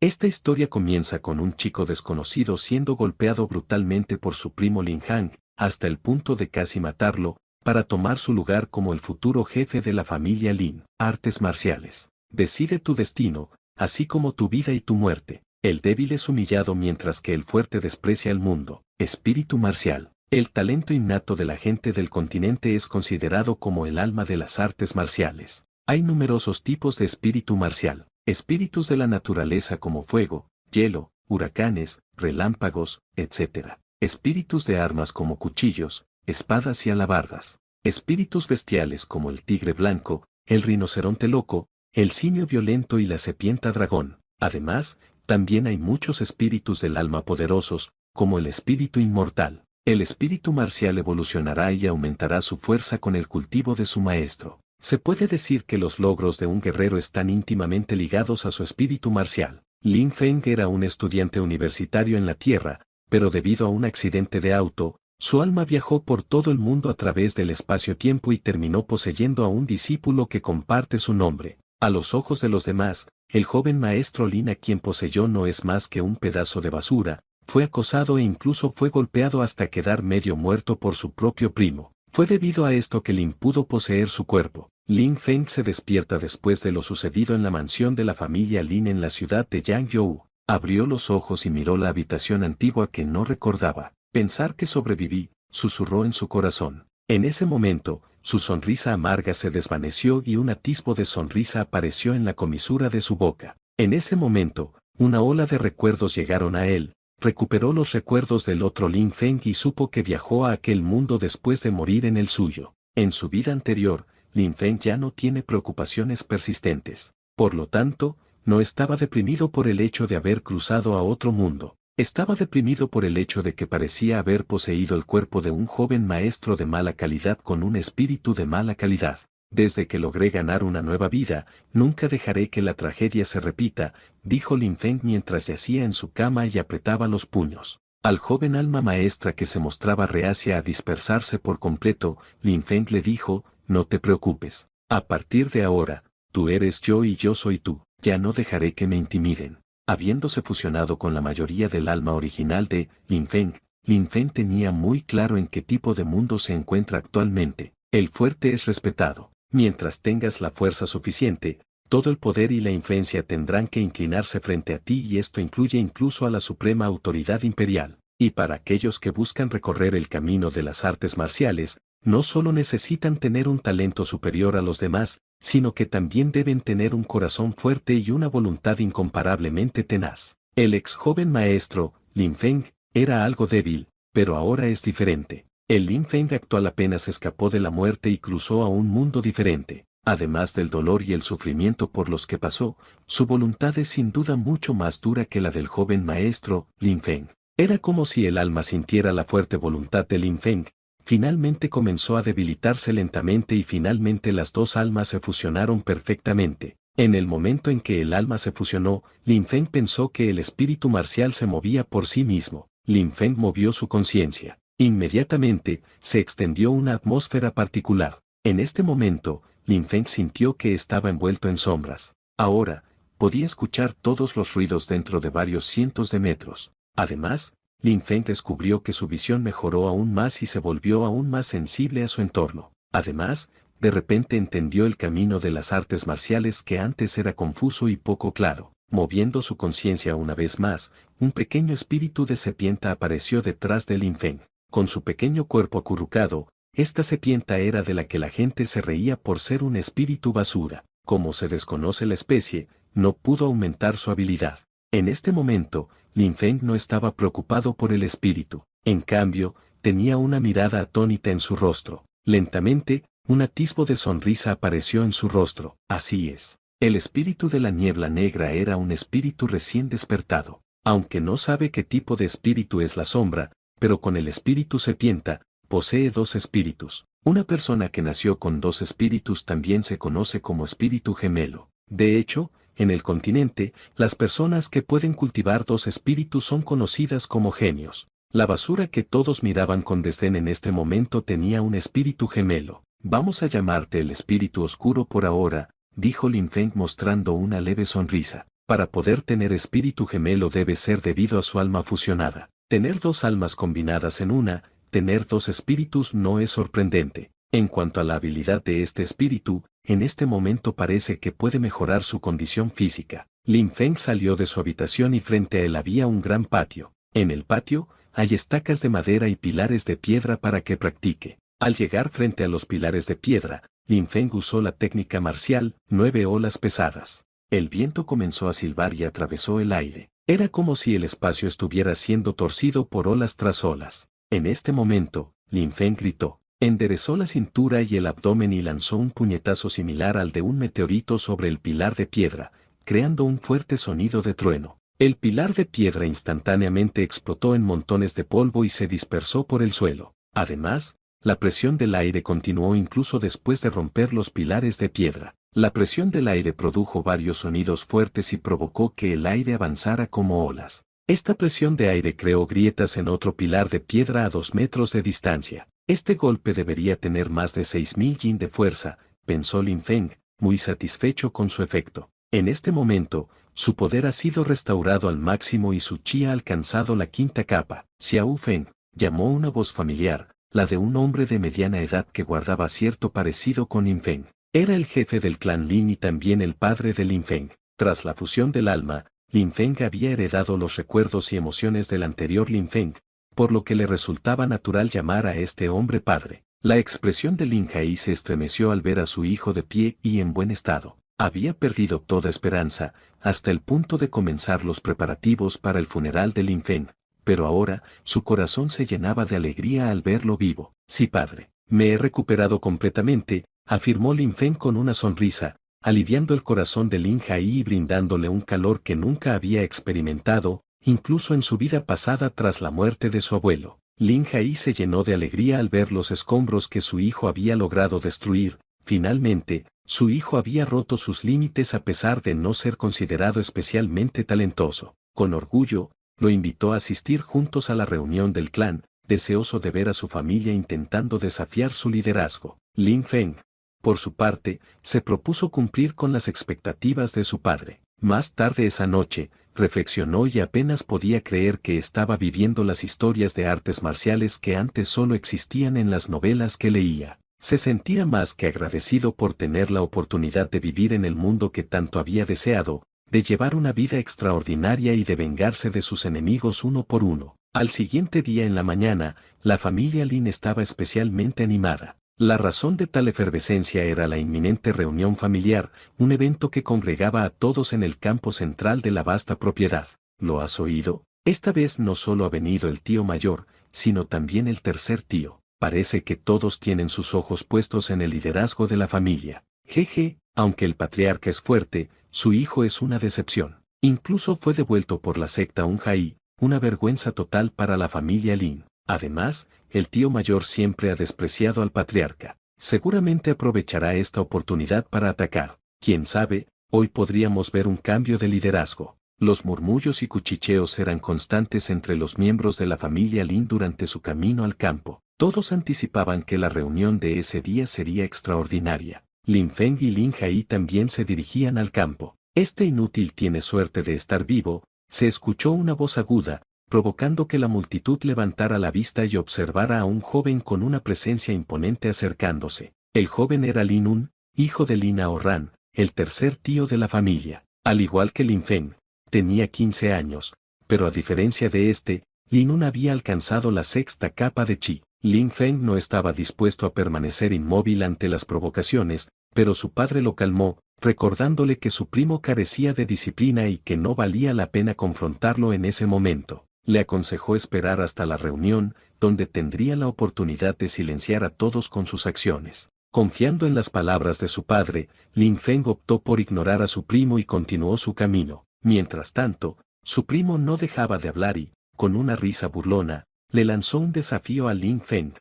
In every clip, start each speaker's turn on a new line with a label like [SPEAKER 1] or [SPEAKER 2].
[SPEAKER 1] Esta historia comienza con un chico desconocido siendo golpeado brutalmente por su primo Lin Hang, hasta el punto de casi matarlo, para tomar su lugar como el futuro jefe de la familia Lin. Artes marciales. Decide tu destino, así como tu vida y tu muerte. El débil es humillado mientras que el fuerte desprecia al mundo. Espíritu marcial. El talento innato de la gente del continente es considerado como el alma de las artes marciales. Hay numerosos tipos de espíritu marcial. Espíritus de la naturaleza como fuego, hielo, huracanes, relámpagos, etc. Espíritus de armas como cuchillos, espadas y alabardas. Espíritus bestiales como el tigre blanco, el rinoceronte loco, el simio violento y la serpiente dragón. Además, también hay muchos espíritus del alma poderosos, como el espíritu inmortal. El espíritu marcial evolucionará y aumentará su fuerza con el cultivo de su maestro. Se puede decir que los logros de un guerrero están íntimamente ligados a su espíritu marcial. Lin Feng era un estudiante universitario en la Tierra, pero debido a un accidente de auto, su alma viajó por todo el mundo a través del espacio-tiempo y terminó poseyendo a un discípulo que comparte su nombre. A los ojos de los demás, el joven maestro Lin a quien poseyó no es más que un pedazo de basura, fue acosado e incluso fue golpeado hasta quedar medio muerto por su propio primo. Fue debido a esto que Lin pudo poseer su cuerpo. Lin Feng se despierta después de lo sucedido en la mansión de la familia Lin en la ciudad de Yangzhou. Abrió los ojos y miró la habitación antigua que no recordaba. Pensar que sobreviví, susurró en su corazón. En ese momento, su sonrisa amarga se desvaneció y un atisbo de sonrisa apareció en la comisura de su boca. En ese momento, una ola de recuerdos llegaron a él. Recuperó los recuerdos del otro Lin Feng y supo que viajó a aquel mundo después de morir en el suyo. En su vida anterior, Lin Feng ya no tiene preocupaciones persistentes. Por lo tanto, no estaba deprimido por el hecho de haber cruzado a otro mundo. Estaba deprimido por el hecho de que parecía haber poseído el cuerpo de un joven maestro de mala calidad con un espíritu de mala calidad. Desde que logré ganar una nueva vida, nunca dejaré que la tragedia se repita, dijo Lin Feng mientras yacía en su cama y apretaba los puños. Al joven alma maestra que se mostraba reacia a dispersarse por completo, Lin Feng le dijo, no te preocupes. A partir de ahora, tú eres yo y yo soy tú. Ya no dejaré que me intimiden. Habiéndose fusionado con la mayoría del alma original de Lin Feng tenía muy claro en qué tipo de mundo se encuentra actualmente. El fuerte es respetado. Mientras tengas la fuerza suficiente, todo el poder y la influencia tendrán que inclinarse frente a ti y esto incluye incluso a la suprema autoridad imperial. Y para aquellos que buscan recorrer el camino de las artes marciales, no solo necesitan tener un talento superior a los demás, sino que también deben tener un corazón fuerte y una voluntad incomparablemente tenaz. El ex joven maestro, Lin Feng, era algo débil, pero ahora es diferente. El Lin Feng actual apenas escapó de la muerte y cruzó a un mundo diferente. Además del dolor y el sufrimiento por los que pasó, su voluntad es sin duda mucho más dura que la del joven maestro, Lin Feng. Era como si el alma sintiera la fuerte voluntad de Lin Feng. Finalmente comenzó a debilitarse lentamente y finalmente las dos almas se fusionaron perfectamente. En el momento en que el alma se fusionó, Lin Feng pensó que el espíritu marcial se movía por sí mismo. Lin Feng movió su conciencia. Inmediatamente, se extendió una atmósfera particular. En este momento, Lin Feng sintió que estaba envuelto en sombras. Ahora, podía escuchar todos los ruidos dentro de varios cientos de metros. Además, Lin Feng descubrió que su visión mejoró aún más y se volvió aún más sensible a su entorno. Además, de repente entendió el camino de las artes marciales que antes era confuso y poco claro. Moviendo su conciencia una vez más, un pequeño espíritu de serpiente apareció detrás de Lin Feng. Con su pequeño cuerpo acurrucado, esta serpiente era de la que la gente se reía por ser un espíritu basura. Como se desconoce la especie, no pudo aumentar su habilidad. En este momento, Lin Feng no estaba preocupado por el espíritu. En cambio, tenía una mirada atónita en su rostro. Lentamente, un atisbo de sonrisa apareció en su rostro. Así es. El espíritu de la niebla negra era un espíritu recién despertado. Aunque no sabe qué tipo de espíritu es la sombra, pero con el espíritu serpiente, posee dos espíritus. Una persona que nació con dos espíritus también se conoce como espíritu gemelo. De hecho, en el continente, las personas que pueden cultivar dos espíritus son conocidas como genios. La basura que todos miraban con desdén en este momento tenía un espíritu gemelo. Vamos a llamarte el espíritu oscuro por ahora, dijo Lin Feng mostrando una leve sonrisa. para poder tener espíritu gemelo debe ser debido a su alma fusionada. Tener dos almas combinadas en una, tener dos espíritus no es sorprendente. En cuanto a la habilidad de este espíritu, en este momento parece que puede mejorar su condición física. Lin Feng salió de su habitación y frente a él había un gran patio. En el patio, hay estacas de madera y pilares de piedra para que practique. Al llegar frente a los pilares de piedra, Lin Feng usó la técnica marcial, 9 olas pesadas. El viento comenzó a silbar y atravesó el aire. Era como si el espacio estuviera siendo torcido por olas tras olas. En este momento, Lin Feng gritó. Enderezó la cintura y el abdomen y lanzó un puñetazo similar al de un meteorito sobre el pilar de piedra, creando un fuerte sonido de trueno. El pilar de piedra instantáneamente explotó en montones de polvo y se dispersó por el suelo. Además, la presión del aire continuó incluso después de romper los pilares de piedra. La presión del aire produjo varios sonidos fuertes y provocó que el aire avanzara como olas. Esta presión de aire creó grietas en otro pilar de piedra a 2 metros de distancia. Este golpe debería tener más de 6000 yin de fuerza, pensó Lin Feng, muy satisfecho con su efecto. En este momento, su poder ha sido restaurado al máximo y su chi ha alcanzado la 5ª capa. Xiao Feng, llamó una voz familiar, la de un hombre de mediana edad que guardaba cierto parecido con Lin Feng. Era el jefe del clan Lin y también el padre de Lin Feng. Tras la fusión del alma, Lin Feng había heredado los recuerdos y emociones del anterior Lin Feng, por lo que le resultaba natural llamar a este hombre padre. La expresión de Lin Hai se estremeció al ver a su hijo de pie y en buen estado. Había perdido toda esperanza, hasta el punto de comenzar los preparativos para el funeral de Lin Feng, pero ahora, su corazón se llenaba de alegría al verlo vivo. Sí, padre, me he recuperado completamente, afirmó Lin Feng con una sonrisa, aliviando el corazón de Lin Hai y brindándole un calor que nunca había experimentado, incluso en su vida pasada tras la muerte de su abuelo. Lin Hai se llenó de alegría al ver los escombros que su hijo había logrado destruir. Finalmente, su hijo había roto sus límites a pesar de no ser considerado especialmente talentoso. Con orgullo, lo invitó a asistir juntos a la reunión del clan, deseoso de ver a su familia intentando desafiar su liderazgo. Lin Feng, por su parte, se propuso cumplir con las expectativas de su padre. Más tarde esa noche, reflexionó y apenas podía creer que estaba viviendo las historias de artes marciales que antes solo existían en las novelas que leía. Se sentía más que agradecido por tener la oportunidad de vivir en el mundo que tanto había deseado, de llevar una vida extraordinaria y de vengarse de sus enemigos uno por uno. Al siguiente día en la mañana, la familia Lin estaba especialmente animada. La razón de tal efervescencia era la inminente reunión familiar, un evento que congregaba a todos en el campo central de la vasta propiedad. ¿Lo has oído? Esta vez no solo ha venido el tío mayor, sino también el tercer tío. Parece que todos tienen sus ojos puestos en el liderazgo de la familia. Jeje, aunque el patriarca es fuerte, su hijo es una decepción. Incluso fue devuelto por la secta Unhai, una vergüenza total para la familia Lin. Además, el tío mayor siempre ha despreciado al patriarca. Seguramente aprovechará esta oportunidad para atacar. Quién sabe, hoy podríamos ver un cambio de liderazgo. Los murmullos y cuchicheos eran constantes entre los miembros de la familia Lin durante su camino al campo. Todos anticipaban que la reunión de ese día sería extraordinaria. Lin Feng y Lin Hai también se dirigían al campo. Este inútil tiene suerte de estar vivo, se escuchó una voz aguda, provocando que la multitud levantara la vista y observara a un joven con una presencia imponente acercándose. El joven era Lin Un, hijo de Lin Aoran, el tercer tío de la familia. Al igual que Lin Feng, tenía 15 años, pero a diferencia de este, Lin Un había alcanzado la 6ª capa de chi. Lin Feng no estaba dispuesto a permanecer inmóvil ante las provocaciones, pero su padre lo calmó, recordándole que su primo carecía de disciplina y que no valía la pena confrontarlo en ese momento. Le aconsejó esperar hasta la reunión, donde tendría la oportunidad de silenciar a todos con sus acciones. Confiando en las palabras de su padre, Lin Feng optó por ignorar a su primo y continuó su camino. Mientras tanto, su primo no dejaba de hablar y, con una risa burlona, le lanzó un desafío a Lin Feng,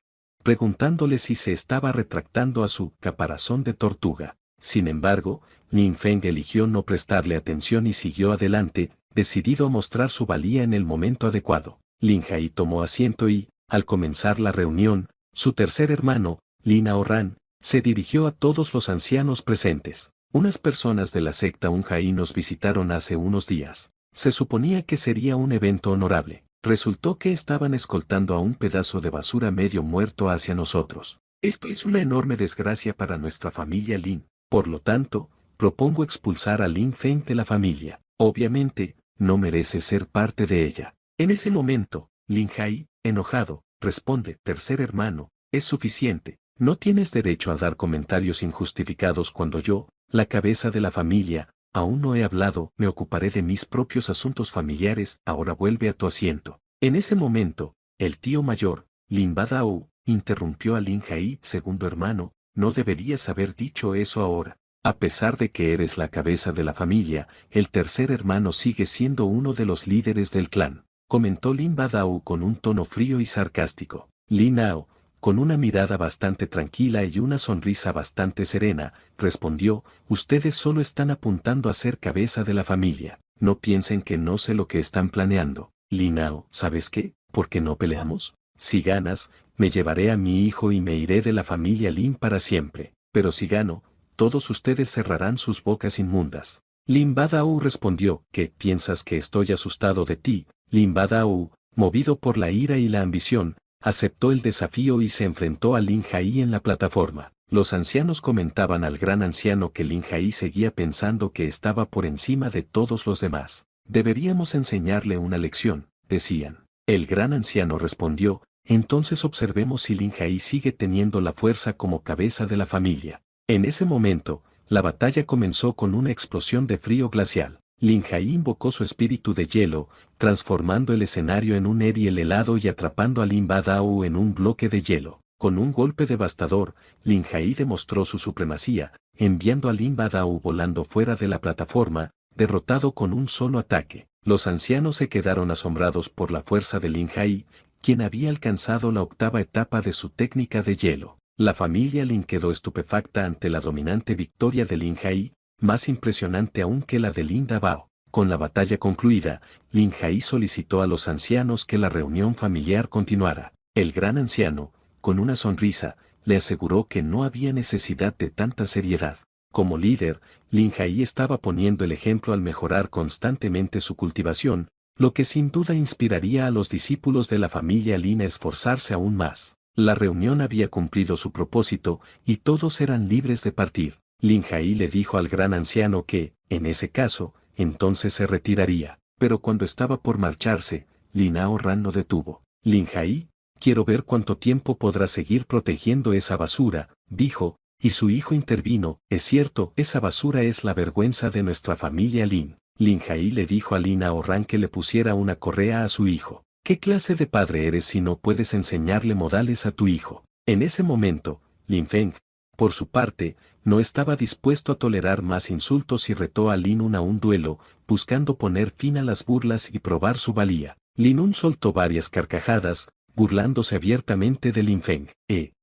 [SPEAKER 1] preguntándole si se estaba retractando a su caparazón de tortuga. Sin embargo, Lin Feng eligió no prestarle atención y siguió adelante, decidido a mostrar su valía en el momento adecuado. Lin Hai tomó asiento y, al comenzar la reunión, su tercer hermano, Lin Aoran, se dirigió a todos los ancianos presentes. Unas personas de la secta Unhai nos visitaron hace unos días. Se suponía que sería un evento honorable. Resultó que estaban escoltando a un pedazo de basura medio muerto hacia nosotros. Esto es una enorme desgracia para nuestra familia Lin. Por lo tanto, propongo expulsar a Lin Feng de la familia. Obviamente, no merece ser parte de ella. En ese momento, Lin Hai, enojado, responde: tercer hermano, es suficiente. No tienes derecho a dar comentarios injustificados cuando yo, la cabeza de la familia, aún no he hablado. Me ocuparé de mis propios asuntos familiares. Ahora vuelve a tu asiento. En ese momento, el tío mayor, Lin Badao, interrumpió a Lin Hai: segundo hermano, no deberías haber dicho eso ahora. A pesar de que eres la cabeza de la familia, el tercer hermano sigue siendo uno de los líderes del clan, comentó Lin Badao con un tono frío y sarcástico. Lin Ao, con una mirada bastante tranquila y una sonrisa bastante serena, respondió: ustedes solo están apuntando a ser cabeza de la familia. No piensen que no sé lo que están planeando. Lin Ao, ¿sabes qué? ¿Por qué no peleamos? Si ganas, me llevaré a mi hijo y me iré de la familia Lin para siempre. Pero si gano, todos ustedes cerrarán sus bocas inmundas. Lin Badao respondió: ¿qué piensas que estoy asustado de ti? Lin Badao, movido por la ira y la ambición, aceptó el desafío y se enfrentó a Lin Hai en la plataforma. Los ancianos comentaban al gran anciano que Lin Hai seguía pensando que estaba por encima de todos los demás. Deberíamos enseñarle una lección, decían. El gran anciano respondió: entonces observemos si Lin Hai sigue teniendo la fuerza como cabeza de la familia. En ese momento, la batalla comenzó con una explosión de frío glacial. Lin Hai invocó su espíritu de hielo, transformando el escenario en un Eriel helado y atrapando a Lin Badao en un bloque de hielo. Con un golpe devastador, Lin Hai demostró su supremacía, enviando a Lin Badao volando fuera de la plataforma, derrotado con un solo ataque. Los ancianos se quedaron asombrados por la fuerza de Lin Hai, quien había alcanzado la octava etapa de su técnica de hielo. La familia Lin quedó estupefacta ante la dominante victoria de Lin Hai, más impresionante aún que la de Lin Dabao. Con la batalla concluida, Lin Hai solicitó a los ancianos que la reunión familiar continuara. El gran anciano, con una sonrisa, le aseguró que no había necesidad de tanta seriedad. Como líder, Lin Hai estaba poniendo el ejemplo al mejorar constantemente su cultivación, lo que sin duda inspiraría a los discípulos de la familia Lin a esforzarse aún más. La reunión había cumplido su propósito y todos eran libres de partir. Lin Hai le dijo al gran anciano que, en ese caso, entonces se retiraría. Pero cuando estaba por marcharse, Lin Ao Ran lo detuvo. Lin Hai, quiero ver cuánto tiempo podrá seguir protegiendo esa basura, dijo, y su hijo intervino: es cierto, esa basura es la vergüenza de nuestra familia Lin. Lin Hai le dijo a Lin Ao Ran que le pusiera una correa a su hijo. ¿Qué clase de padre eres si no puedes enseñarle modales a tu hijo? En ese momento, Lin Feng, por su parte, no estaba dispuesto a tolerar más insultos y retó a Lin Un a un duelo, buscando poner fin a las burlas y probar su valía. Lin Un soltó varias carcajadas, burlándose abiertamente de Lin Feng.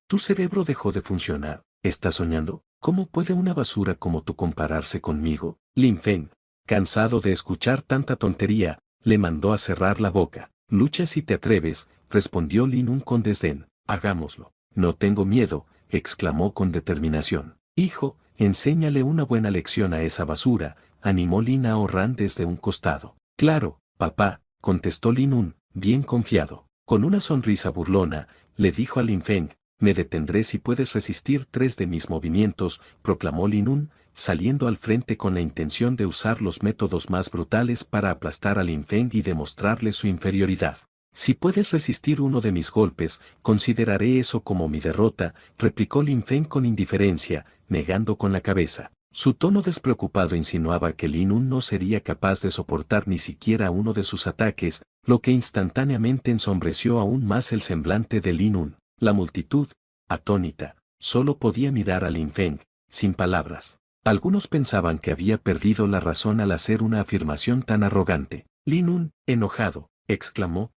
[SPEAKER 1] ¿Tu cerebro dejó de funcionar? ¿Estás soñando? ¿Cómo puede una basura como tú compararse conmigo? Lin Feng, cansado de escuchar tanta tontería, le mandó a cerrar la boca. Lucha si te atreves, respondió Lin Un con desdén. Hagámoslo. No tengo miedo, exclamó con determinación. Hijo, enséñale una buena lección a esa basura, animó Lin Ao Ran desde un costado. Claro, papá, contestó Lin Un, bien confiado. Con una sonrisa burlona, le dijo a Lin Feng: me detendré si puedes resistir 3 de mis movimientos, proclamó Lin Un, saliendo al frente con la intención de usar los métodos más brutales para aplastar a Lin Feng y demostrarle su inferioridad. Si puedes resistir uno de mis golpes, consideraré eso como mi derrota, replicó Lin Feng con indiferencia, negando con la cabeza. Su tono despreocupado insinuaba que Lin Un no sería capaz de soportar ni siquiera uno de sus ataques, lo que instantáneamente ensombreció aún más el semblante de Lin Un. La multitud, atónita, solo podía mirar a Lin Feng, sin palabras. Algunos pensaban que había perdido la razón al hacer una afirmación tan arrogante. Lin Un, enojado, exclamó: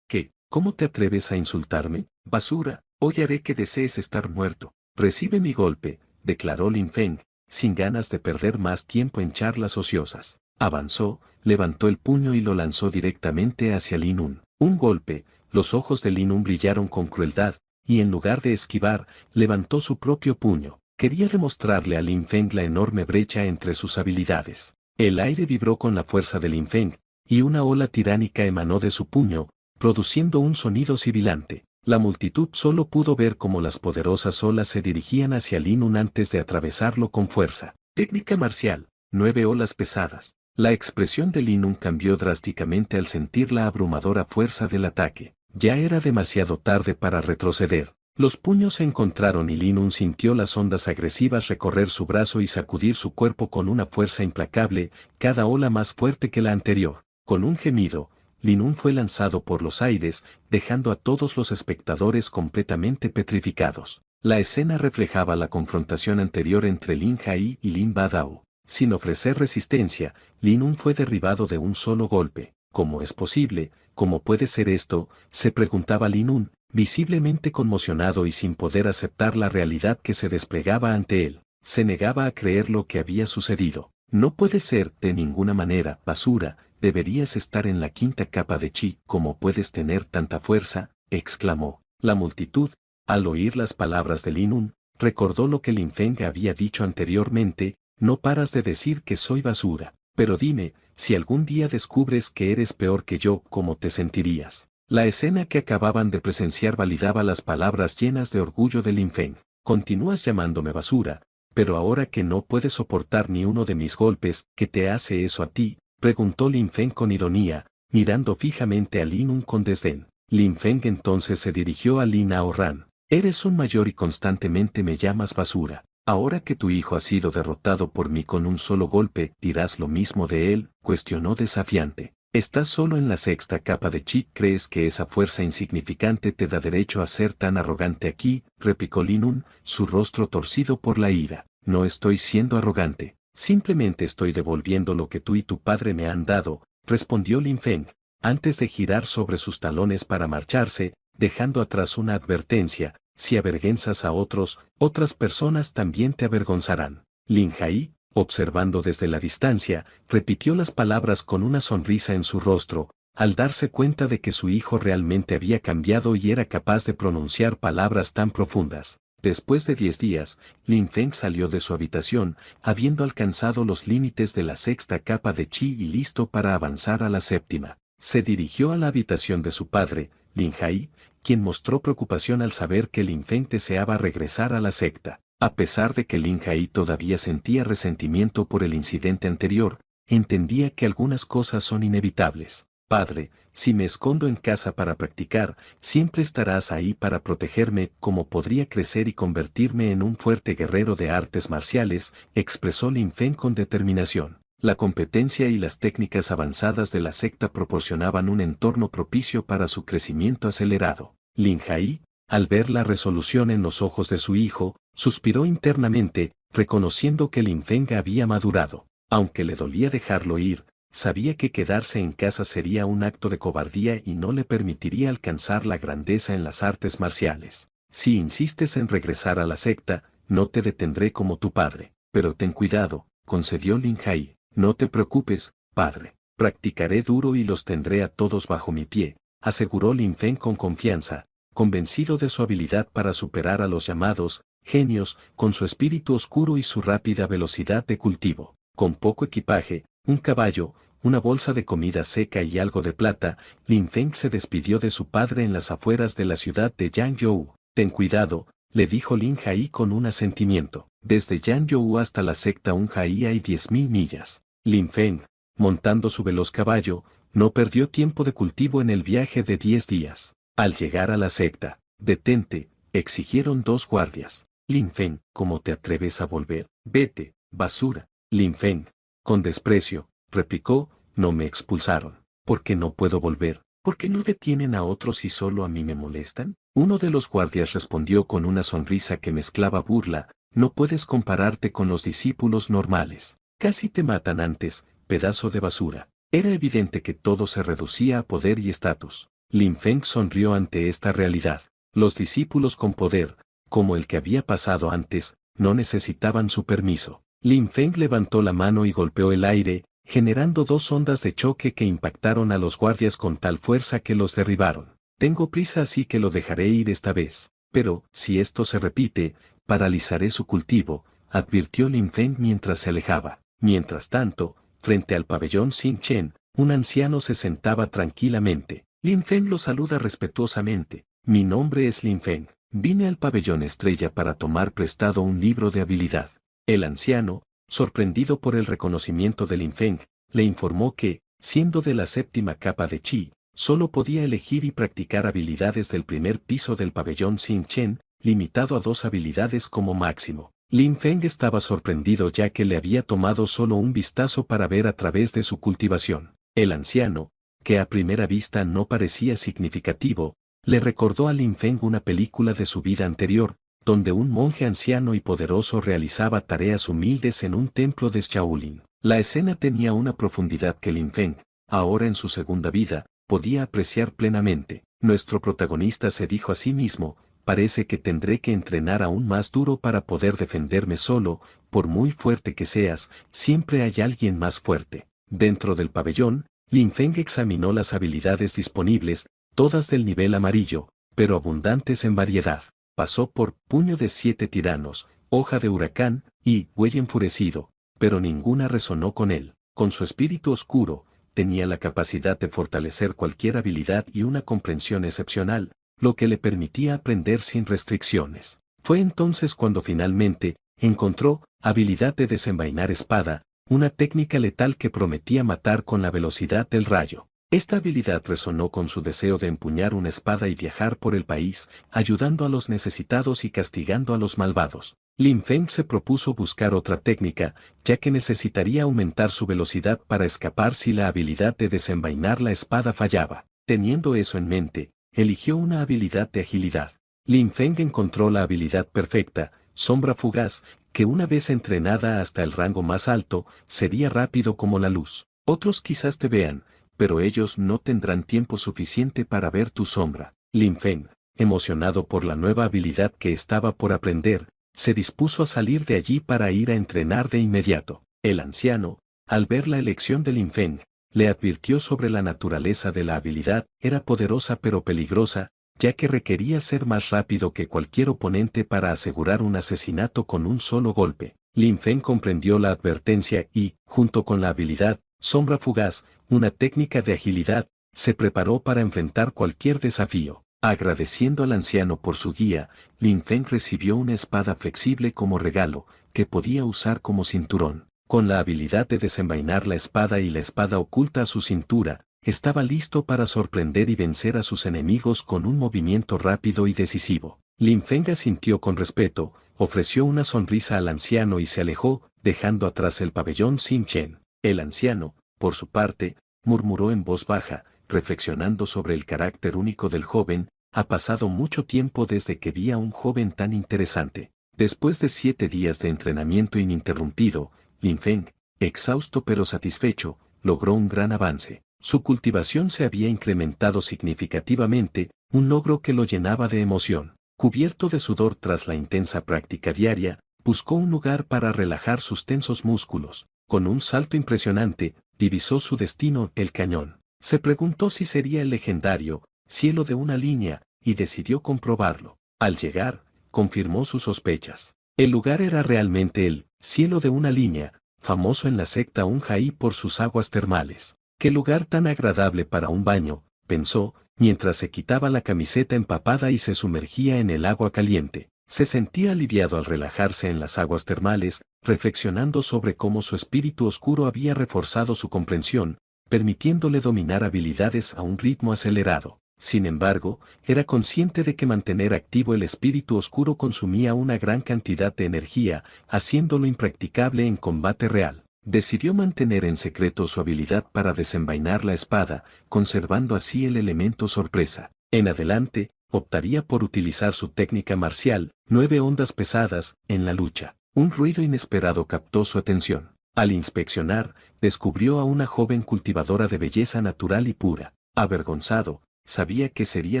[SPEAKER 1] ¿cómo te atreves a insultarme? Basura, hoy haré que desees estar muerto. Recibe mi golpe, declaró Lin Feng, sin ganas de perder más tiempo en charlas ociosas. Avanzó, levantó el puño y lo lanzó directamente hacia Lin Un. Un golpe, los ojos de Lin Un brillaron con crueldad, y en lugar de esquivar, levantó su propio puño. Quería demostrarle a Lin Feng la enorme brecha entre sus habilidades. El aire vibró con la fuerza de Lin Feng, y una ola tiránica emanó de su puño, produciendo un sonido sibilante. La multitud solo pudo ver cómo las poderosas olas se dirigían hacia Lin Nun antes de atravesarlo con fuerza. Técnica marcial, 9 olas pesadas. La expresión de Lin Nun cambió drásticamente al sentir la abrumadora fuerza del ataque. Ya era demasiado tarde para retroceder. Los puños se encontraron y Lin Nun sintió las ondas agresivas recorrer su brazo y sacudir su cuerpo con una fuerza implacable, cada ola más fuerte que la anterior. Con un gemido, Lin Nun fue lanzado por los aires, dejando a todos los espectadores completamente petrificados. La escena reflejaba la confrontación anterior entre Lin Hai y Lin Badao. Sin ofrecer resistencia, Lin Nun fue derribado de un solo golpe. ¿Cómo es posible? ¿Cómo puede ser esto?, se preguntaba Lin Nun, visiblemente conmocionado y sin poder aceptar la realidad que se desplegaba ante él. Se negaba a creer lo que había sucedido. No puede ser, de ninguna manera, basura. Deberías estar en la quinta capa de chi. ¿Cómo puedes tener tanta fuerza?, exclamó. La multitud, al oír las palabras de Lin Nun, recordó lo que Lin Feng había dicho anteriormente: no paras de decir que soy basura. Pero dime, si algún día descubres que eres peor que yo, ¿cómo te sentirías? La escena que acababan de presenciar validaba las palabras llenas de orgullo de Lin Feng. Continúas llamándome basura, pero ahora que no puedes soportar ni uno de mis golpes, ¿qué te hace eso a ti?, preguntó Lin Feng con ironía, mirando fijamente a Lin Nun con desdén. Lin Feng entonces se dirigió a Lin Aoran. Eres un mayor y constantemente me llamas basura. Ahora que tu hijo ha sido derrotado por mí con un solo golpe, ¿dirás lo mismo de él?, cuestionó desafiante. Estás solo en la sexta capa de chi. ¿Crees que esa fuerza insignificante te da derecho a ser tan arrogante aquí?, replicó Lin Nun, su rostro torcido por la ira. No estoy siendo arrogante. Simplemente estoy devolviendo lo que tú y tu padre me han dado, respondió Lin Feng, antes de girar sobre sus talones para marcharse, dejando atrás una advertencia: si avergüenzas a otros, otras personas también te avergonzarán. Lin Hai, observando desde la distancia, repitió las palabras con una sonrisa en su rostro, al darse cuenta de que su hijo realmente había cambiado y era capaz de pronunciar palabras tan profundas. Después de 10 días, Lin Feng salió de su habitación, habiendo alcanzado los límites de la sexta capa de chi y listo para avanzar a la séptima. Se dirigió a la habitación de su padre, Lin Hai, quien mostró preocupación al saber que Lin Feng deseaba regresar a la secta. A pesar de que Lin Hai todavía sentía resentimiento por el incidente anterior, entendía que algunas cosas son inevitables. Padre, si me escondo en casa para practicar, siempre estarás ahí para protegerme. ¿Cómo podría crecer y convertirme en un fuerte guerrero de artes marciales?, expresó Lin Feng con determinación. La competencia y las técnicas avanzadas de la secta proporcionaban un entorno propicio para su crecimiento acelerado. Lin Hai, al ver la resolución en los ojos de su hijo, suspiró internamente, reconociendo que Lin Feng había madurado. Aunque le dolía dejarlo ir, sabía que quedarse en casa sería un acto de cobardía y no le permitiría alcanzar la grandeza en las artes marciales. Si insistes en regresar a la secta, no te detendré como tu padre. Pero ten cuidado, concedió Lin Hai. No te preocupes, padre. Practicaré duro y los tendré a todos bajo mi pie, aseguró Lin Feng con confianza, convencido de su habilidad para superar a los llamados genios, con su espíritu oscuro y su rápida velocidad de cultivo. Con poco equipaje, un caballo, una bolsa de comida seca y algo de plata, Lin Feng se despidió de su padre en las afueras de la ciudad de Yangzhou. Ten cuidado, le dijo Lin Hai con un asentimiento. Desde Yangzhou hasta la secta Unhai hay 10.000 millas. Lin Feng, montando su veloz caballo, no perdió tiempo de cultivo en el viaje de 10 días. Al llegar a la secta, detente, exigieron 2 guardias. Lin Feng, ¿cómo te atreves a volver? Vete, basura. Lin Feng, con desprecio, replicó, no me expulsaron. ¿Por qué no puedo volver? ¿Por qué no detienen a otros y solo a mí me molestan? Uno de los guardias respondió con una sonrisa que mezclaba burla: no puedes compararte con los discípulos normales. Casi te matan antes, pedazo de basura. Era evidente que todo se reducía a poder y estatus. Lin Feng sonrió ante esta realidad. Los discípulos con poder, como el que había pasado antes, no necesitaban su permiso. Lin Feng levantó la mano y golpeó el aire, generando 2 ondas de choque que impactaron a los guardias con tal fuerza que los derribaron. Tengo prisa así que lo dejaré ir esta vez. Pero, si esto se repite, paralizaré su cultivo, advirtió Lin Feng mientras se alejaba. Mientras tanto, frente al pabellón Xinchen, un anciano se sentaba tranquilamente. Lin Feng lo saluda respetuosamente. Mi nombre es Lin Feng. Vine al pabellón Estrella para tomar prestado un libro de habilidad. El anciano, sorprendido por el reconocimiento de Lin Feng, le informó que, siendo de la séptima capa de Chi, solo podía elegir y practicar habilidades del primer piso del pabellón Xinchen, limitado a 2 habilidades como máximo. Lin Feng estaba sorprendido ya que le había tomado solo un vistazo para ver a través de su cultivación. El anciano, que a primera vista no parecía significativo, le recordó a Lin Feng una película de su vida anterior, donde un monje anciano y poderoso realizaba tareas humildes en un templo de Shaolin. La escena tenía una profundidad que Lin Feng, ahora en su segunda vida, podía apreciar plenamente. Nuestro protagonista se dijo a sí mismo, parece que tendré que entrenar aún más duro para poder defenderme solo, por muy fuerte que seas, siempre hay alguien más fuerte. Dentro del pabellón, Lin Feng examinó las habilidades disponibles, todas del nivel amarillo, pero abundantes en variedad. Pasó por puño de 7 tiranos, hoja de huracán y buey enfurecido, pero ninguna resonó con él. Con su espíritu oscuro, tenía la capacidad de fortalecer cualquier habilidad y una comprensión excepcional, lo que le permitía aprender sin restricciones. Fue entonces cuando finalmente encontró habilidad de desenvainar espada, una técnica letal que prometía matar con la velocidad del rayo. Esta habilidad resonó con su deseo de empuñar una espada y viajar por el país, ayudando a los necesitados y castigando a los malvados. Lin Feng se propuso buscar otra técnica, ya que necesitaría aumentar su velocidad para escapar si la habilidad de desenvainar la espada fallaba. Teniendo eso en mente, eligió una habilidad de agilidad. Lin Feng encontró la habilidad perfecta, sombra fugaz, que una vez entrenada hasta el rango más alto, sería rápido como la luz. Otros quizás te vean, pero ellos no tendrán tiempo suficiente para ver tu sombra. Lin Feng, emocionado por la nueva habilidad que estaba por aprender, se dispuso a salir de allí para ir a entrenar de inmediato. El anciano, al ver la elección de Lin Feng, le advirtió sobre la naturaleza de la habilidad. Era poderosa pero peligrosa, ya que requería ser más rápido que cualquier oponente para asegurar un asesinato con un solo golpe. Lin Feng comprendió la advertencia y, junto con la habilidad, sombra fugaz, una técnica de agilidad, se preparó para enfrentar cualquier desafío. Agradeciendo al anciano por su guía, Lin Feng recibió una espada flexible como regalo, que podía usar como cinturón. Con la habilidad de desenvainar la espada y la espada oculta a su cintura, estaba listo para sorprender y vencer a sus enemigos con un movimiento rápido y decisivo. Lin Feng asintió con respeto, ofreció una sonrisa al anciano y se alejó, dejando atrás el pabellón Xinchen. El anciano, por su parte, murmuró en voz baja, reflexionando sobre el carácter único del joven. Ha pasado mucho tiempo desde que vi a un joven tan interesante. Después de 7 días de entrenamiento ininterrumpido, Lin Feng, exhausto pero satisfecho, logró un gran avance. Su cultivación se había incrementado significativamente, un logro que lo llenaba de emoción. Cubierto de sudor tras la intensa práctica diaria, buscó un lugar para relajar sus tensos músculos. Con un salto impresionante, divisó su destino, el cañón. Se preguntó si sería el legendario cielo de una línea, y decidió comprobarlo. Al llegar, confirmó sus sospechas. El lugar era realmente el cielo de una línea, famoso en la secta Unhai por sus aguas termales. ¡Qué lugar tan agradable para un baño!, pensó, mientras se quitaba la camiseta empapada y se sumergía en el agua caliente. Se sentía aliviado al relajarse en las aguas termales, reflexionando sobre cómo su espíritu oscuro había reforzado su comprensión, permitiéndole dominar habilidades a un ritmo acelerado. Sin embargo, era consciente de que mantener activo el espíritu oscuro consumía una gran cantidad de energía, haciéndolo impracticable en combate real. Decidió mantener en secreto su habilidad para desenvainar la espada, conservando así el elemento sorpresa. En adelante, optaría por utilizar su técnica marcial, 9 ondas pesadas, en la lucha. Un ruido inesperado captó su atención. Al inspeccionar, descubrió a una joven cultivadora de belleza natural y pura. Avergonzado, sabía que sería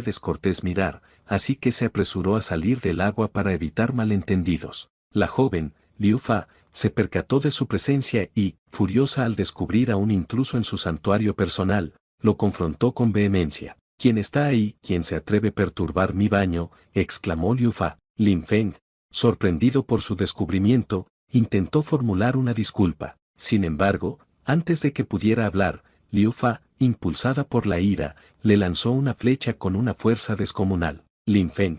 [SPEAKER 1] descortés mirar, así que se apresuró a salir del agua para evitar malentendidos. La joven, Liu Fa, se percató de su presencia y, furiosa al descubrir a un intruso en su santuario personal, lo confrontó con vehemencia. «¿Quién está ahí? ¿Quién se atreve a perturbar mi baño?», exclamó Liu Fa. Lin Feng, sorprendido por su descubrimiento, intentó formular una disculpa. Sin embargo, antes de que pudiera hablar, Liu Fa, impulsada por la ira, le lanzó una flecha con una fuerza descomunal. Lin Feng,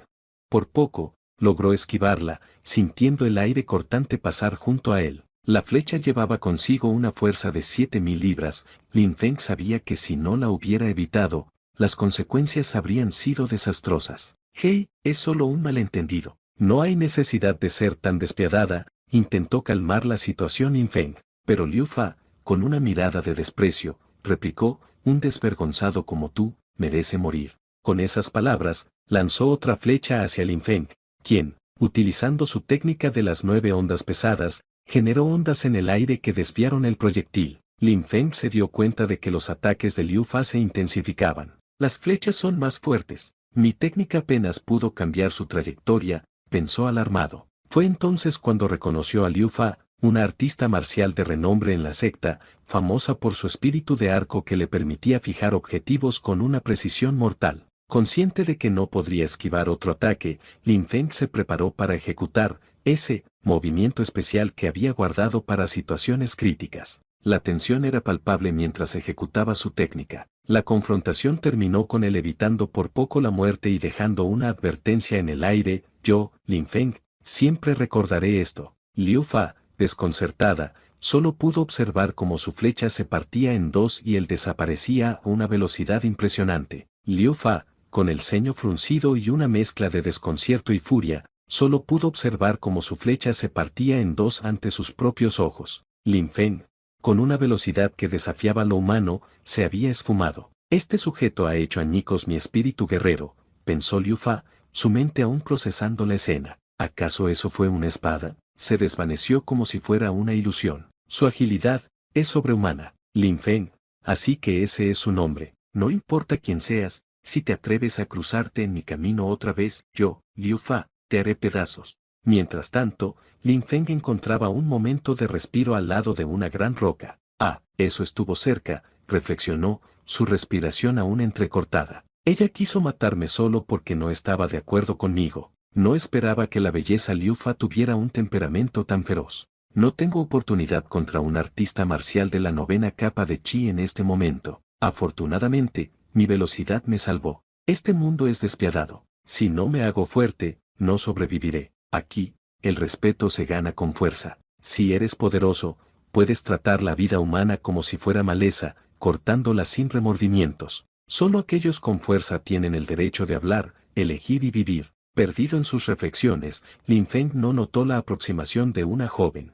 [SPEAKER 1] por poco, logró esquivarla, sintiendo el aire cortante pasar junto a él. La flecha llevaba consigo una fuerza de 7.000 libras. Lin Feng sabía que si no la hubiera evitado, las consecuencias habrían sido desastrosas. Hey, es solo un malentendido. No hay necesidad de ser tan despiadada, intentó calmar la situación Lin Feng, pero Liu Fa, con una mirada de desprecio, replicó, un desvergonzado como tú, merece morir. Con esas palabras, lanzó otra flecha hacia Lin Feng, quien, utilizando su técnica de las 9 ondas pesadas, generó ondas en el aire que desviaron el proyectil. Lin Feng se dio cuenta de que los ataques de Liu Fa se intensificaban. Las flechas son más fuertes. Mi técnica apenas pudo cambiar su trayectoria, pensó alarmado. Fue entonces cuando reconoció a Liu Fa, una artista marcial de renombre en la secta, famosa por su espíritu de arco que le permitía fijar objetivos con una precisión mortal. Consciente de que no podría esquivar otro ataque, Lin Feng se preparó para ejecutar ese movimiento especial que había guardado para situaciones críticas. La tensión era palpable mientras ejecutaba su técnica. La confrontación terminó con él evitando por poco la muerte y dejando una advertencia en el aire. Yo, Lin Feng, siempre recordaré esto. Liu Fa, desconcertada, solo pudo observar cómo su flecha se partía en dos y él desaparecía a una velocidad impresionante. Liu Fa, con el ceño fruncido y una mezcla de desconcierto y furia, solo pudo observar cómo su flecha se partía en dos ante sus propios ojos. Lin Feng, con una velocidad que desafiaba lo humano, se había esfumado. Este sujeto ha hecho añicos mi espíritu guerrero, pensó Liu Fa, su mente aún procesando la escena. ¿Acaso eso fue una espada? Se desvaneció como si fuera una ilusión. Su agilidad es sobrehumana. Lin Feng, así que ese es su nombre. No importa quién seas, si te atreves a cruzarte en mi camino otra vez, yo, Liu Fa, te haré pedazos. Mientras tanto, Lin Feng encontraba un momento de respiro al lado de una gran roca. Ah, eso estuvo cerca, reflexionó, su respiración aún entrecortada. Ella quiso matarme solo porque no estaba de acuerdo conmigo. No esperaba que la belleza Liu Fa tuviera un temperamento tan feroz. No tengo oportunidad contra un artista marcial de la 9ª capa de Chi en este momento. Afortunadamente, mi velocidad me salvó. Este mundo es despiadado. Si no me hago fuerte, no sobreviviré. Aquí, el respeto se gana con fuerza. Si eres poderoso, puedes tratar la vida humana como si fuera maleza, cortándola sin remordimientos. Solo aquellos con fuerza tienen el derecho de hablar, elegir y vivir. Perdido en sus reflexiones, Lin Feng no notó la aproximación de una joven.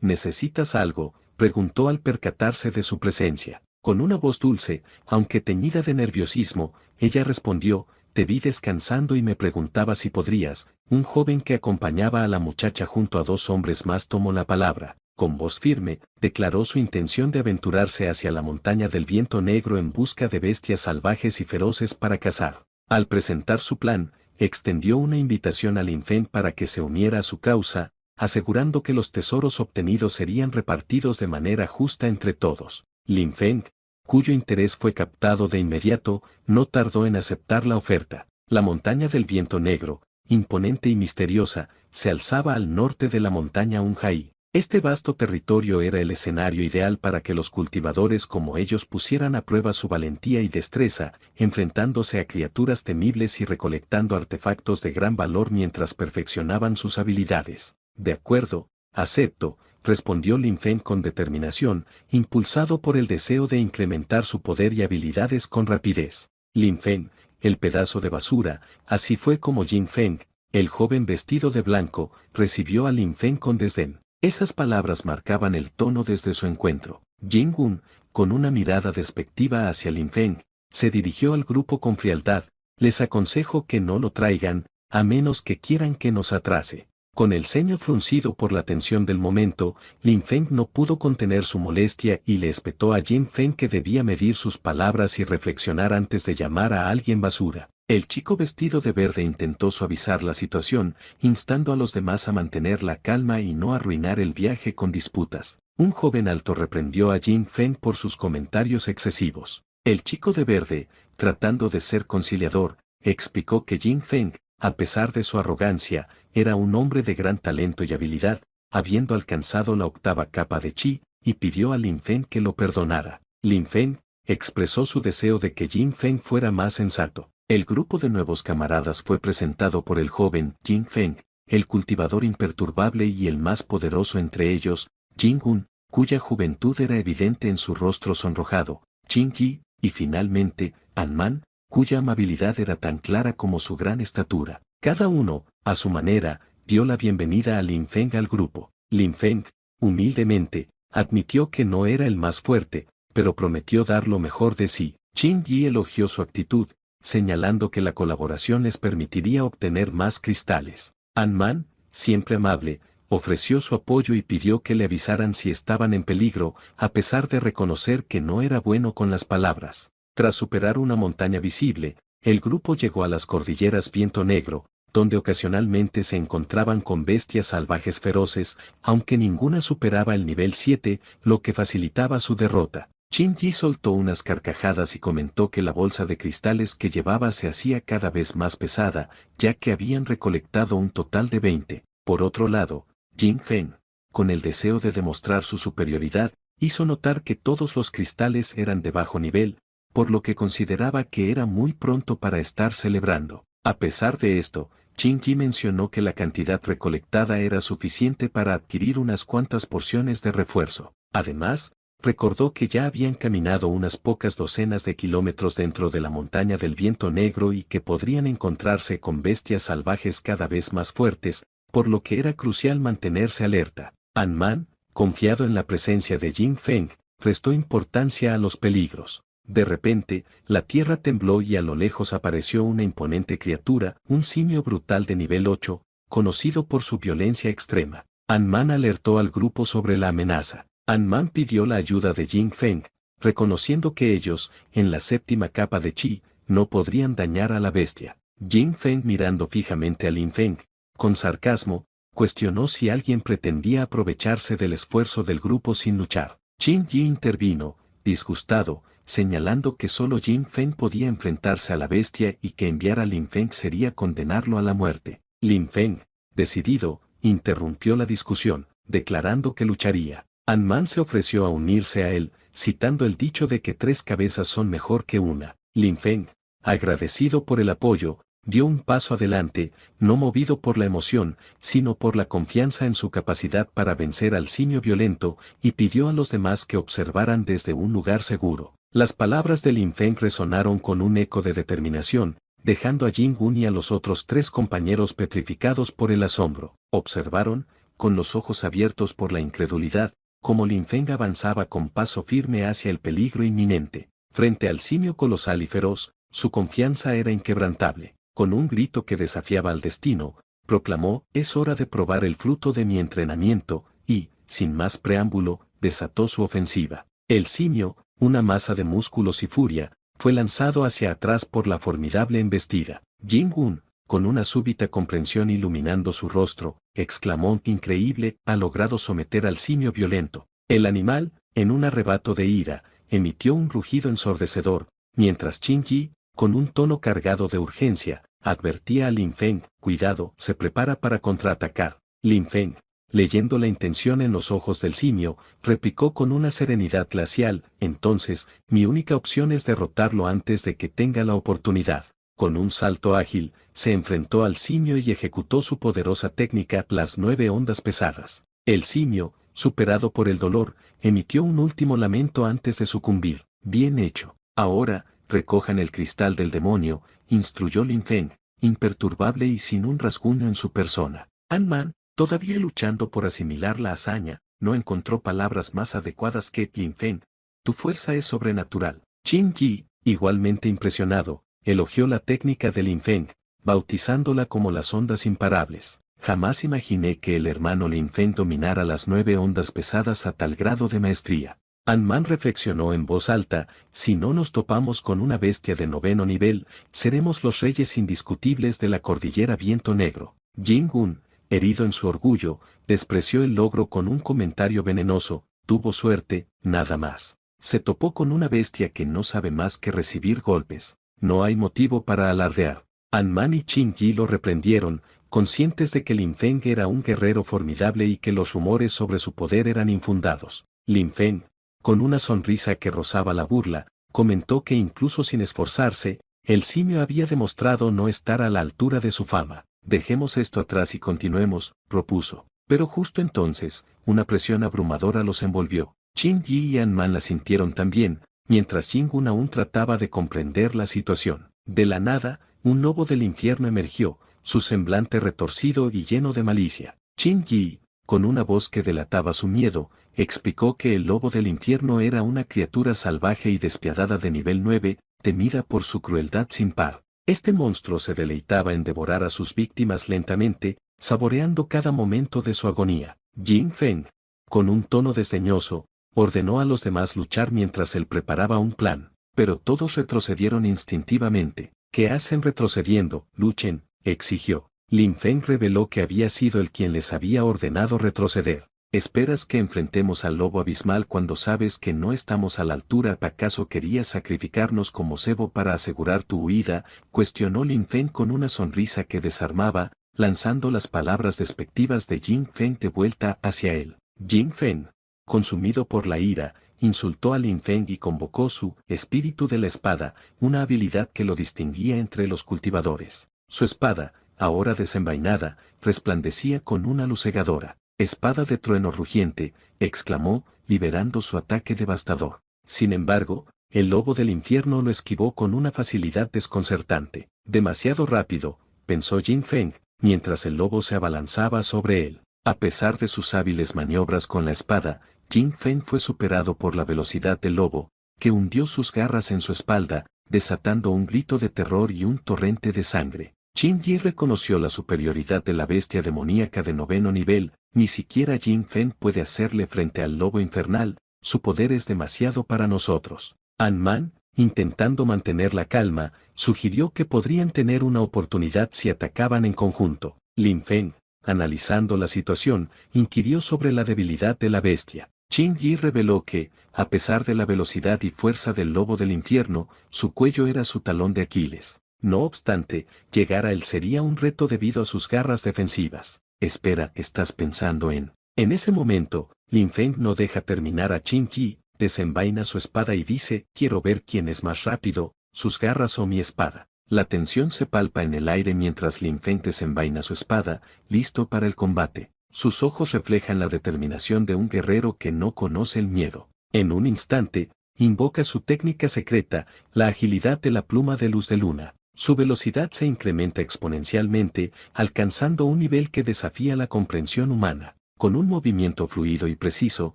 [SPEAKER 1] ¿Necesitas algo?, preguntó al percatarse de su presencia. Con una voz dulce, aunque teñida de nerviosismo, ella respondió, te vi descansando y me preguntaba si podrías. Un joven que acompañaba a la muchacha junto a 2 hombres más tomó la palabra. Con voz firme, declaró su intención de aventurarse hacia la montaña del viento negro en busca de bestias salvajes y feroces para cazar. Al presentar su plan, extendió una invitación a Lin Feng para que se uniera a su causa, asegurando que los tesoros obtenidos serían repartidos de manera justa entre todos. Lin Feng, cuyo interés fue captado de inmediato, no tardó en aceptar la oferta. La montaña del viento negro, imponente y misteriosa, se alzaba al norte de la montaña Unhai. Este vasto territorio era el escenario ideal para que los cultivadores como ellos pusieran a prueba su valentía y destreza, enfrentándose a criaturas temibles y recolectando artefactos de gran valor mientras perfeccionaban sus habilidades. De acuerdo, acepto, respondió Lin Feng con determinación, impulsado por el deseo de incrementar su poder y habilidades con rapidez. Lin Feng, el pedazo de basura, así fue como Jin Feng, el joven vestido de blanco, recibió a Lin Feng con desdén. Esas palabras marcaban el tono desde su encuentro. Jin Gun, con una mirada despectiva hacia Lin Feng, se dirigió al grupo con frialdad, les aconsejo que no lo traigan, a menos que quieran que nos atrase. Con el ceño fruncido por la tensión del momento, Lin Feng no pudo contener su molestia y le espetó a Jin Feng que debía medir sus palabras y reflexionar antes de llamar a alguien basura. El chico vestido de verde intentó suavizar la situación, instando a los demás a mantener la calma y no arruinar el viaje con disputas. Un joven alto reprendió a Jin Feng por sus comentarios excesivos. El chico de verde, tratando de ser conciliador, explicó que Jin Feng, a pesar de su arrogancia, era un hombre de gran talento y habilidad, habiendo alcanzado la 8ª capa de chi, y pidió a Lin Feng que lo perdonara. Lin Feng expresó su deseo de que Jin Feng fuera más sensato. El grupo de nuevos camaradas fue presentado por el joven Jin Feng, el cultivador imperturbable y el más poderoso entre ellos, Jin Gun, cuya juventud era evidente en su rostro sonrojado, Jin Yi, y finalmente, An Man, cuya amabilidad era tan clara como su gran estatura. Cada uno, a su manera, dio la bienvenida a Lin Feng al grupo. Lin Feng, humildemente, admitió que no era el más fuerte, pero prometió dar lo mejor de sí. Jin Yi elogió su actitud, señalando que la colaboración les permitiría obtener más cristales. An Man, siempre amable, ofreció su apoyo y pidió que le avisaran si estaban en peligro, a pesar de reconocer que no era bueno con las palabras. Tras superar una montaña visible, el grupo llegó a las cordilleras Viento Negro, donde ocasionalmente se encontraban con bestias salvajes feroces, aunque ninguna superaba el nivel 7, lo que facilitaba su derrota. Jin Yi soltó unas carcajadas y comentó que la bolsa de cristales que llevaba se hacía cada vez más pesada, ya que habían recolectado un total de 20. Por otro lado, Jin Feng, con el deseo de demostrar su superioridad, hizo notar que todos los cristales eran de bajo nivel, por lo que consideraba que era muy pronto para estar celebrando. A pesar de esto, Jin Yi mencionó que la cantidad recolectada era suficiente para adquirir unas cuantas porciones de refuerzo. Además, recordó que ya habían caminado unas pocas docenas de kilómetros dentro de la montaña del Viento Negro y que podrían encontrarse con bestias salvajes cada vez más fuertes, por lo que era crucial mantenerse alerta. An Man, confiado en la presencia de Jin Feng, restó importancia a los peligros. De repente, la tierra tembló y a lo lejos apareció una imponente criatura, un simio brutal de nivel 8, conocido por su violencia extrema. An Man alertó al grupo sobre la amenaza. An Man pidió la ayuda de Jin Feng, reconociendo que ellos, en la 7ª capa de chi, no podrían dañar a la bestia. Jin Feng, mirando fijamente a Lin Feng, con sarcasmo, cuestionó si alguien pretendía aprovecharse del esfuerzo del grupo sin luchar. Jin Yi intervino, disgustado, señalando que solo Jin Feng podía enfrentarse a la bestia y que enviar a Lin Feng sería condenarlo a la muerte. Lin Feng, decidido, interrumpió la discusión, declarando que lucharía. An Man se ofreció a unirse a él, citando el dicho de que 3 cabezas son mejor que una. Lin Feng, agradecido por el apoyo, dio un paso adelante, no movido por la emoción, sino por la confianza en su capacidad para vencer al simio violento, y pidió a los demás que observaran desde un lugar seguro. Las palabras de Lin Feng resonaron con un eco de determinación, dejando a Jin Gun y a los otros 3 compañeros petrificados por el asombro. Observaron, con los ojos abiertos por la incredulidad, cómo Lin Feng avanzaba con paso firme hacia el peligro inminente. Frente al simio colosal y feroz, su confianza era inquebrantable. Con un grito que desafiaba al destino, proclamó: «Es hora de probar el fruto de mi entrenamiento», y, sin más preámbulo, desató su ofensiva. El simio, una masa de músculos y furia, fue lanzado hacia atrás por la formidable embestida. Jin Gun, con una súbita comprensión iluminando su rostro, exclamó: «Increíble, ha logrado someter al simio violento». El animal, en un arrebato de ira, emitió un rugido ensordecedor, mientras Jin Yi, con un tono cargado de urgencia, advertía a Lin Feng: «Cuidado, se prepara para contraatacar». Lin Feng, leyendo la intención en los ojos del simio, replicó con una serenidad glacial: «Entonces, mi única opción es derrotarlo antes de que tenga la oportunidad». Con un salto ágil, se enfrentó al simio y ejecutó su poderosa técnica, las 9 ondas pesadas. El simio, superado por el dolor, emitió un último lamento antes de sucumbir. «Bien hecho. Ahora, recojan el cristal del demonio», instruyó Lin Feng, imperturbable y sin un rasguño en su persona. An Man, todavía luchando por asimilar la hazaña, no encontró palabras más adecuadas que: «Lin Feng, tu fuerza es sobrenatural». Jin Yi, igualmente impresionado, elogió la técnica de Lin Feng, bautizándola como las ondas imparables. «Jamás imaginé que el hermano Lin Feng dominara las 9 ondas pesadas a tal grado de maestría». An Man reflexionó en voz alta: «Si no nos topamos con una bestia de 9º nivel, seremos los reyes indiscutibles de la cordillera Viento Negro». Jin Gun, herido en su orgullo, despreció el logro con un comentario venenoso: «Tuvo suerte, nada más. Se topó con una bestia que no sabe más que recibir golpes. No hay motivo para alardear». Man y Qin Yi lo reprendieron, conscientes de que Lin Feng era un guerrero formidable y que los rumores sobre su poder eran infundados. Lin Feng, con una sonrisa que rozaba la burla, comentó que incluso sin esforzarse, el simio había demostrado no estar a la altura de su fama. Dejemos esto atrás y continuemos, propuso. Pero justo entonces, una presión abrumadora los envolvió. Qin Yi y Man la sintieron también, mientras Jing-un aún trataba de comprender la situación. De la nada, un lobo del infierno emergió, su semblante retorcido y lleno de malicia. Qin Yi, con una voz que delataba su miedo, explicó que el lobo del infierno era una criatura salvaje y despiadada de nivel 9, temida por su crueldad sin par. Este monstruo se deleitaba en devorar a sus víctimas lentamente, saboreando cada momento de su agonía. Jin Feng, con un tono desdeñoso, ordenó a los demás luchar mientras él preparaba un plan, pero todos retrocedieron instintivamente. ¿Qué hacen retrocediendo? Luchen, exigió. Lin Feng reveló que había sido él quien les había ordenado retroceder. ¿Esperas que enfrentemos al lobo abismal cuando sabes que no estamos a la altura? ¿Acaso querías sacrificarnos como cebo para asegurar tu huida? Cuestionó Lin Feng con una sonrisa que desarmaba, lanzando las palabras despectivas de Jin Feng de vuelta hacia él. Jin Feng, consumido por la ira, insultó a Lin Feng y convocó su espíritu de la espada, una habilidad que lo distinguía entre los cultivadores. Su espada, ahora desenvainada, resplandecía con una luz cegadora. «Espada de trueno rugiente», exclamó, liberando su ataque devastador. Sin embargo, el lobo del infierno lo esquivó con una facilidad desconcertante. Demasiado rápido, pensó Jin Feng, mientras el lobo se abalanzaba sobre él. A pesar de sus hábiles maniobras con la espada, Jin Feng fue superado por la velocidad del lobo, que hundió sus garras en su espalda, desatando un grito de terror y un torrente de sangre. Qin Yi reconoció la superioridad de la bestia demoníaca de 9º nivel, ni siquiera Jin Feng puede hacerle frente al lobo infernal, su poder es demasiado para nosotros. Man, intentando mantener la calma, sugirió que podrían tener una oportunidad si atacaban en conjunto. Lin Feng, analizando la situación, inquirió sobre la debilidad de la bestia. Qin Yi reveló que, a pesar de la velocidad y fuerza del lobo del infierno, su cuello era su talón de Aquiles. No obstante, llegar a él sería un reto debido a sus garras defensivas. Espera, ¿estás pensando en? En ese momento, Lin Feng no deja terminar a Qin Yi, desenvaina su espada y dice, quiero ver quién es más rápido, sus garras o mi espada. La tensión se palpa en el aire mientras Lin Feng desenvaina su espada, listo para el combate. Sus ojos reflejan la determinación de un guerrero que no conoce el miedo. En un instante, invoca su técnica secreta, la agilidad de la pluma de luz de luna. Su velocidad se incrementa exponencialmente, alcanzando un nivel que desafía la comprensión humana. Con un movimiento fluido y preciso,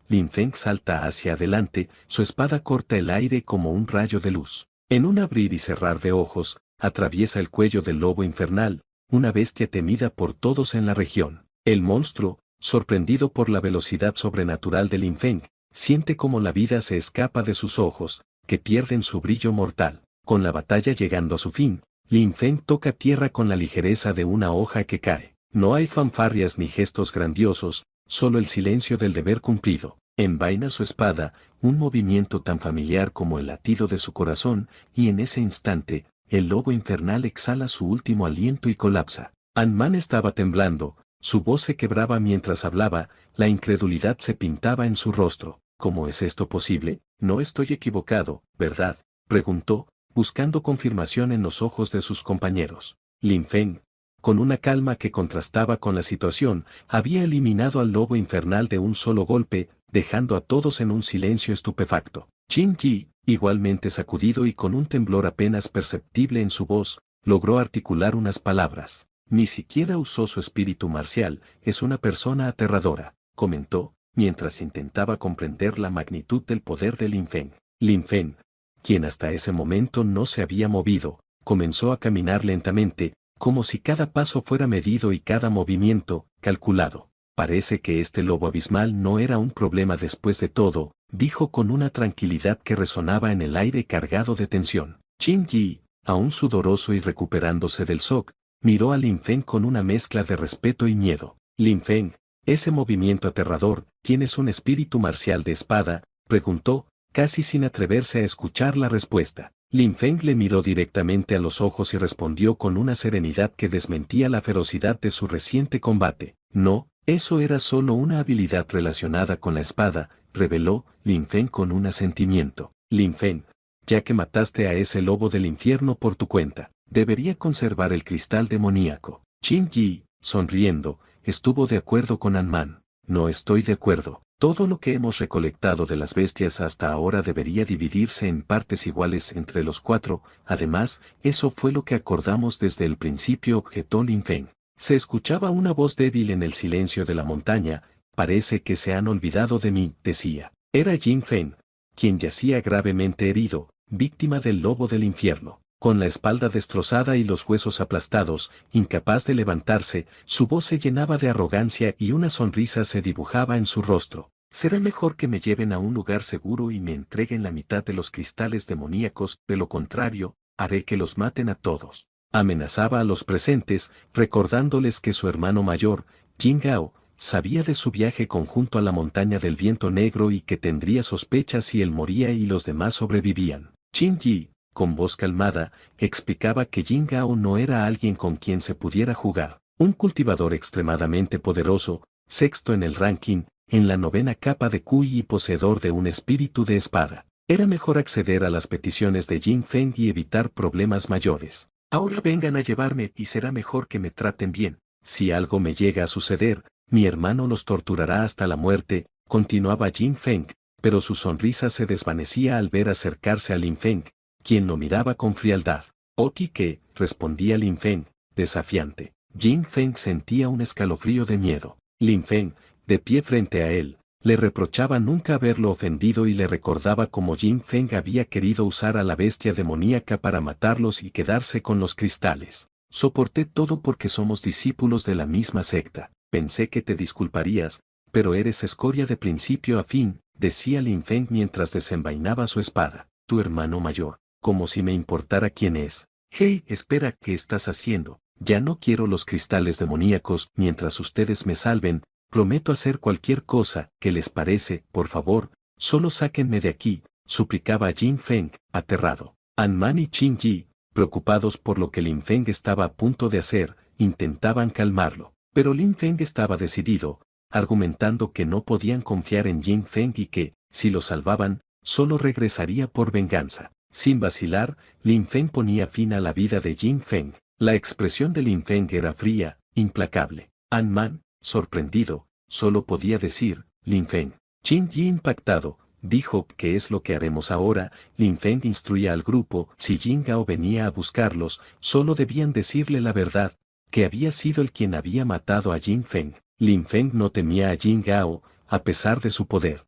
[SPEAKER 1] Lin Feng salta hacia adelante, su espada corta el aire como un rayo de luz. En un abrir y cerrar de ojos, atraviesa el cuello del lobo infernal, una bestia temida por todos en la región. El monstruo, sorprendido por la velocidad sobrenatural de Lin Feng, siente como la vida se escapa de sus ojos, que pierden su brillo mortal. Con la batalla llegando a su fin, Lin Feng toca tierra con la ligereza de una hoja que cae. No hay fanfarrias ni gestos grandiosos, solo el silencio del deber cumplido. Envaina su espada, un movimiento tan familiar como el latido de su corazón, y en ese instante, el lobo infernal exhala su último aliento y colapsa. Man estaba temblando, su voz se quebraba mientras hablaba, la incredulidad se pintaba en su rostro. ¿Cómo es esto posible? No estoy equivocado, ¿verdad?, preguntó, buscando confirmación en los ojos de sus compañeros. Lin Feng, con una calma que contrastaba con la situación, había eliminado al lobo infernal de un solo golpe, dejando a todos en un silencio estupefacto. Qin Yi, igualmente sacudido y con un temblor apenas perceptible en su voz, logró articular unas palabras. Ni siquiera usó su espíritu marcial, es una persona aterradora, comentó, mientras intentaba comprender la magnitud del poder de Lin Feng. Lin Feng, quien hasta ese momento no se había movido, comenzó a caminar lentamente, como si cada paso fuera medido y cada movimiento, calculado. Parece que este lobo abismal no era un problema después de todo, dijo con una tranquilidad que resonaba en el aire cargado de tensión. Qin Yi, aún sudoroso y recuperándose del shock, miró a Lin Feng con una mezcla de respeto y miedo. Lin Feng, ese movimiento aterrador, ¿tienes un espíritu marcial de espada?, preguntó, casi sin atreverse a escuchar la respuesta. Lin Feng le miró directamente a los ojos y respondió con una serenidad que desmentía la ferocidad de su reciente combate. No, eso era solo una habilidad relacionada con la espada, reveló Lin Feng con un asentimiento. Lin Feng, ya que mataste a ese lobo del infierno por tu cuenta, debería conservar el cristal demoníaco. Qin Yi, sonriendo, estuvo de acuerdo con An Man. No estoy de acuerdo. Todo lo que hemos recolectado de las bestias hasta ahora debería dividirse en partes iguales entre los cuatro. Además, eso fue lo que acordamos desde el principio, objetó Lin Feng. Se escuchaba una voz débil en el silencio de la montaña. Parece que se han olvidado de mí, decía. Era Jin Feng, quien yacía gravemente herido, víctima del lobo del infierno. Con la espalda destrozada y los huesos aplastados, incapaz de levantarse, su voz se llenaba de arrogancia y una sonrisa se dibujaba en su rostro. Será mejor que me lleven a un lugar seguro y me entreguen la mitad de los cristales demoníacos, de lo contrario, haré que los maten a todos. Amenazaba a los presentes, recordándoles que su hermano mayor, Jin Gao, sabía de su viaje conjunto a la montaña del viento negro y que tendría sospechas si él moría y los demás sobrevivían. Qin Yi, con voz calmada, explicaba que Jin Gao no era alguien con quien se pudiera jugar. Un cultivador extremadamente poderoso, sexto en el ranking, en la 9ª capa de QI y poseedor de un espíritu de espada. Era mejor acceder a las peticiones de Jin Feng y evitar problemas mayores. Ahora vengan a llevarme y será mejor que me traten bien. Si algo me llega a suceder, mi hermano los torturará hasta la muerte, continuaba Jin Feng, pero su sonrisa se desvanecía al ver acercarse a Lin Feng, quien lo miraba con frialdad. «Oki que», respondía Lin Feng, desafiante. Jin Feng sentía un escalofrío de miedo. Lin Feng, de pie frente a él, le reprochaba nunca haberlo ofendido y le recordaba cómo Jin Feng había querido usar a la bestia demoníaca para matarlos y quedarse con los cristales. «Soporté todo porque somos discípulos de la misma secta. Pensé que te disculparías, pero eres escoria de principio a fin», decía Lin Feng mientras desenvainaba su espada. «Tu hermano mayor, como si me importara quién es». «Hey, espera, ¿qué estás haciendo? Ya no quiero los cristales demoníacos, mientras ustedes me salven, prometo hacer cualquier cosa, ¿qué les parece? Por favor, solo sáquenme de aquí», suplicaba Jin Feng, aterrado. An Man y Qin Yi, preocupados por lo que Lin Feng estaba a punto de hacer, intentaban calmarlo. Pero Lin Feng estaba decidido, argumentando que no podían confiar en Jin Feng y que, si lo salvaban, solo regresaría por venganza. Sin vacilar, Lin Feng ponía fin a la vida de Jin Feng. La expresión de Lin Feng era fría, implacable. An Man, sorprendido, solo podía decir, «Lin Feng». Qin Yi, impactado, dijo, «¿Qué es lo que haremos ahora?». Lin Feng instruía al grupo, si Jin Gao venía a buscarlos, solo debían decirle la verdad, que había sido el quien había matado a Jin Feng. Lin Feng no temía a Jin Gao, a pesar de su poder.